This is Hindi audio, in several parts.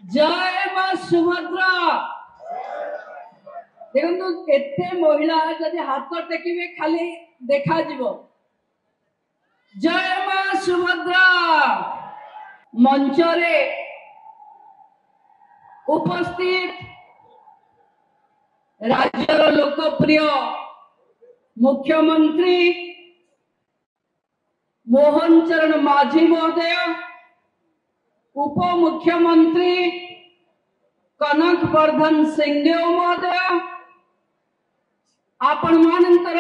जय मां सुभद्रा। देखो एते महिला जदि हाथ टेकिबे खाली देखा जीवो। जय मां सुभद्रा। मंचरे उपस्थित राज्यर लोकप्रिय मुख्यमंत्री मोहन चरण माझी महोदय, उप मुख्यमंत्री कनक वर्धन सिंहदेव महोदय, आपण मानकर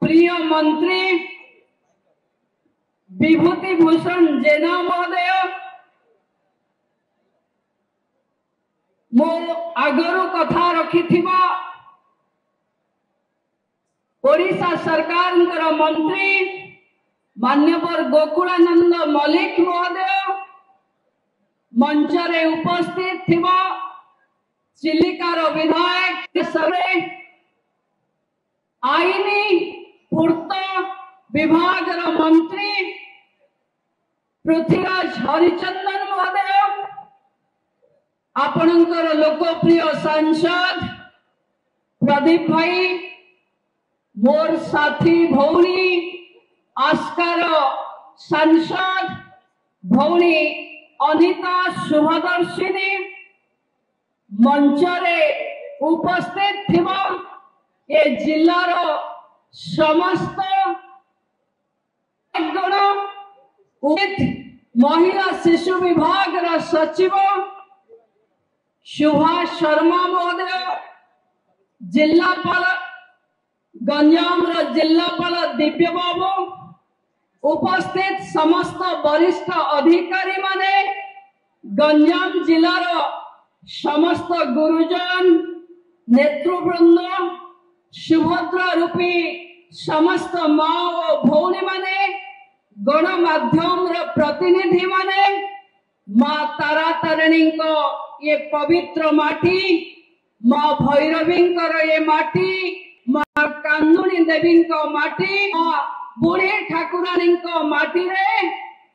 प्रिय मंत्री विभूति भूषण जेना महोदय, मो आगरू कथा रखिथिबा ओडिशा सरकार मंत्री मान्यवर गोकुलानंद मल्लिक महोदय, मंचरे उपस्थित थिबा चिलिकार विधायक सरे आईनी पूर्त विभाग मंत्री पृथ्वीराज हरिचंदन महोदय, आपणकर लोकप्रिय सांसद प्रदीप भाई, मोर साथी भौणी आस्कार सांसद भौणी अनिता शुभदर्शिनी, मंचरे उपस्थित थिबा ए जिल्लार समस्त गण, महिला शिशु विभाग सचिव सुभाष शर्मा महोदय, जिलापाल गंजाम जिलापाल दिव्य बाबू, उपस्थित समस्त वरिष्ठ अधिकारी माने, गंजाम जिलार समस्त गुरुजन नेतृवृंद, सुभद्रा रूपी समस्त माँ और भौणी माने, गणमाध्यम प्रतिनिधि माने, माँ तारा तारिणी को ये पवित्र माटी, माँ भैरवी ये माटी, माँ कांदुणी देवी को माटी, माँ बुढ़ी ठाकुराणी को माटी रे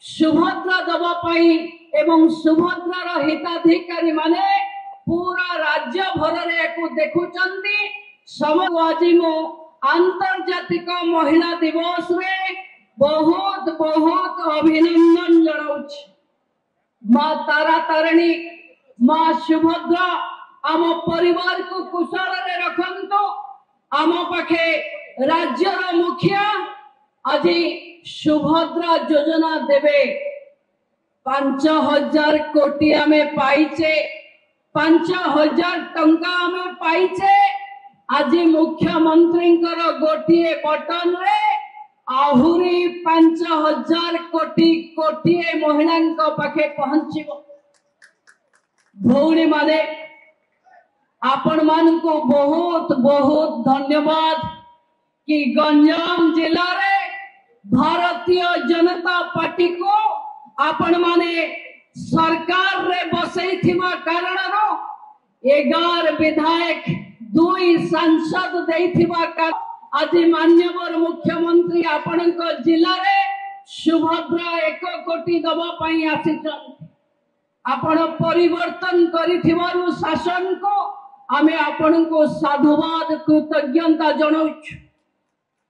सुभद्रा दबा पाई एवं सुभद्रार हिताधिकारी माने पूरा राज्य भर को देखुचंती। आज मु आंतर्जातिक महिला दिवस रे बहुत बहुत अभिनंदन जनाउछि। माँ तारा तारिणी, माँ सुभद्रा आम परिवार को कुशल रे रखंतु। आम पाखे राज्यर मुखिया आज सुभद्रा योजना देवे 5000 कोटी आमे पाइचे, 5000 टंका आमे पाइचे। आज मुख्यमंत्री गोटे बटन रे आहुरी 5000 कोटी कोटी महिला पाखे पहुंचो। भौणी माने आपण मान को बहुत बहुत धन्यवाद कि गंजाम जिला रे भारतीय जनता पार्टी को आपण माने सरकार रे बसई थिबा कारण 11 विधायक 2 सांसद देथिबा कारण आज मान्यवर मुख्यमंत्री आपण जिला रे सुभद्रा 1 कोटी दबा पाई आसिछन। आपण परिवर्तन करिथिबारु शासन को आमे आपण को साधुवाद कृतज्ञता जनाउछु।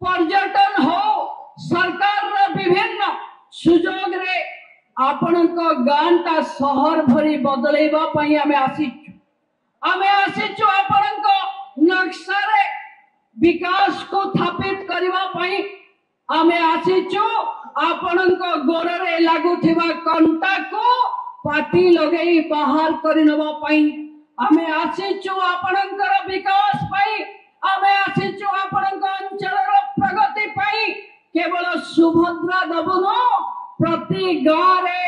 पर्यटन हो सरकार विभिन्न सुजोग रे आपण को गांटा शहर भरी बदलैबा पई आमे आसिछु आपण को नक्शा रे विकास को स्थापित करबा पई आमे आसिछु। आपण को गोड़ रे लागुथिबा कंटा को पाटी लगेई बाहर करिनबा पई आमे आसिछु। आपणकर विकास पई आमे आसिछु। आपणक अंचलर प्रगति पई केवल सुभद्रा दबनो प्रति गाँव रे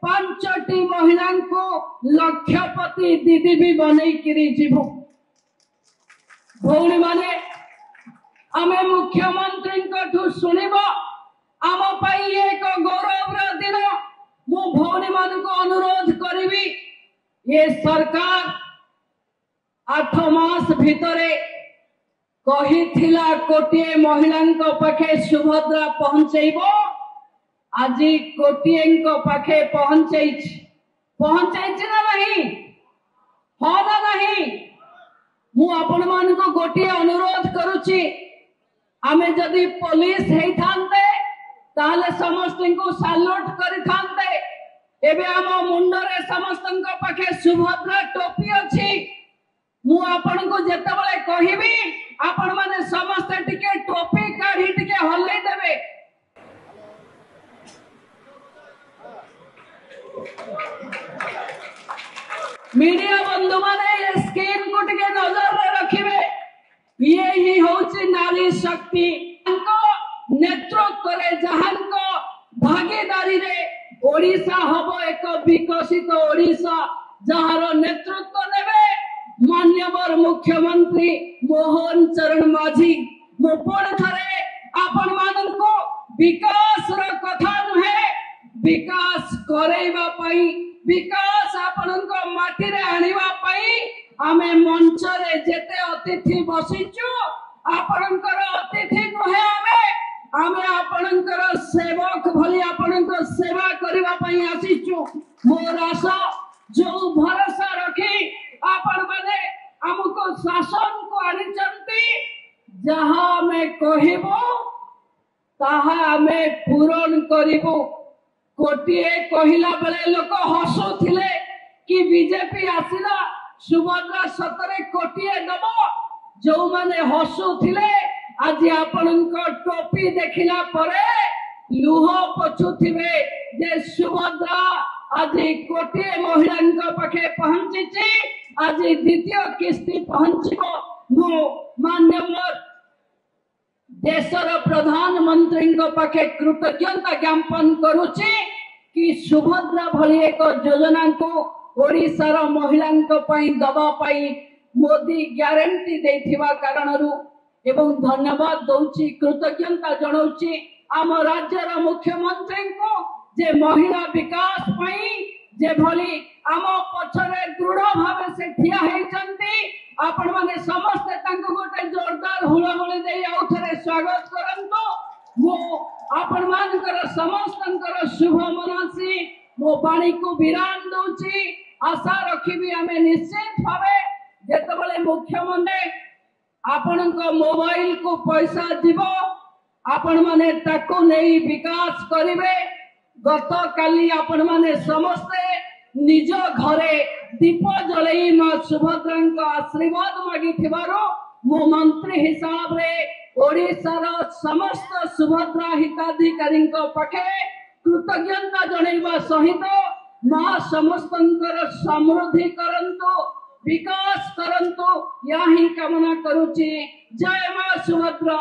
5टी महिला को लक्षपति दीदी भी बनई किरी जीवो। भौणी माने आमे मुख्यमंत्री को सुनिबो आम पई एक गौरव दिन। मु भौणी मान को अनुरोध करिवि ये सरकार 8 मास भितरे कहिथिला कोटिए महिला पाखे सुभद्रा पहुंचेबो। आज कोटिए पाखे पहुंचे पहुंचाई ना नहीं हाँ ना नहीं मु आपण मान को गोटे अनुरोध करुची आमे जदि पुलिस हेई थांते ताले समस्त को साल्यूट करि थांते एबे आम मुंडरे समस्त पाखे सुभद्रा टोपी अछि मु आपण को जेते बेले कहिबी आपण माने समस्त टिके टोपी काढी टिके हल्लै देबे मीडिया बंधु माने स्क्रीन को टिके नजर रे रखिबे ये ही होची नारी शक्ति नेतृत्व रे जहां को भागीदारी रे ओडिशा हबो एक विकसित ओडिशा जहार नेतृत्व नेबे माननीय मुख्यमंत्री मोहन चरण माझी मो पुणी थरे आपण माननको विकास रो कथा नुहे विकास करेबा पई विकास आपनको माटी रे आनिबा पई आमे मंच रे जेते अतिथि बसिचु आपनकर अतिथि नुहे आमे आपनकर सेवक भली आपनकर सेवा करबा पई आसीचु मोर आशा जो भरोसा रखी आपण माने हमको शासन को आनिचंती जहां में कहबो ताहा हमें पूरण करिबो कोटिए कहिला बेले लोक हसुथिले कि बीजेपी आसिला सुभद्रा सतरे कोटिए दबो जो माने हसुथिले आज आपनको टोपी देखिला परे लुह पछुथिबे जे सुभद्रा आज कोटिए महिला पाखे पहुंची आज द्वितीय किस्ती पहुंचो मु माननीय देशर प्रधानमंत्री पाखे कृतज्ञता ज्ञापन करुची कि सुभद्रा भली एक योजना को ओडिशार महिला दबा पाई मोदी ग्यारंटी देथिबा कारणरू एवं धन्यवाद दउची कृतज्ञता जणाउची आम राज्यर मुख्यमंत्री को जे महिला विकास पाई जे भली आम पछरे दृढ़ भाव से ठिया हेचंती आपण माने समस्त तांको गोटे जोरदार हुलहुली दे आउथरे स्वागत करंतो मो आपण मानकर समस्तंकर शुभ मनासी मो बाणी को विराम दउची आशा रखिबी आमे निश्चित भावे जेते बेले मुख्यमंत्री आपनको मोबाइल को पैसा दिबो आपण माने ताको नेई विकास करिवे गत काली आपण माने समस्ते निज घरे दीप जलई मां सुभद्रा आशीर्वाद मागी थिबारो मो मंत्री हिसाब रे ओडिशार समस्त सुभद्रा हिताधिकारी पाखे कृतज्ञता जणैबा सहित मां समस्तंकर समृद्धि करंतो विकास करंतो या ही कामना करूची जय मां सुभद्रा।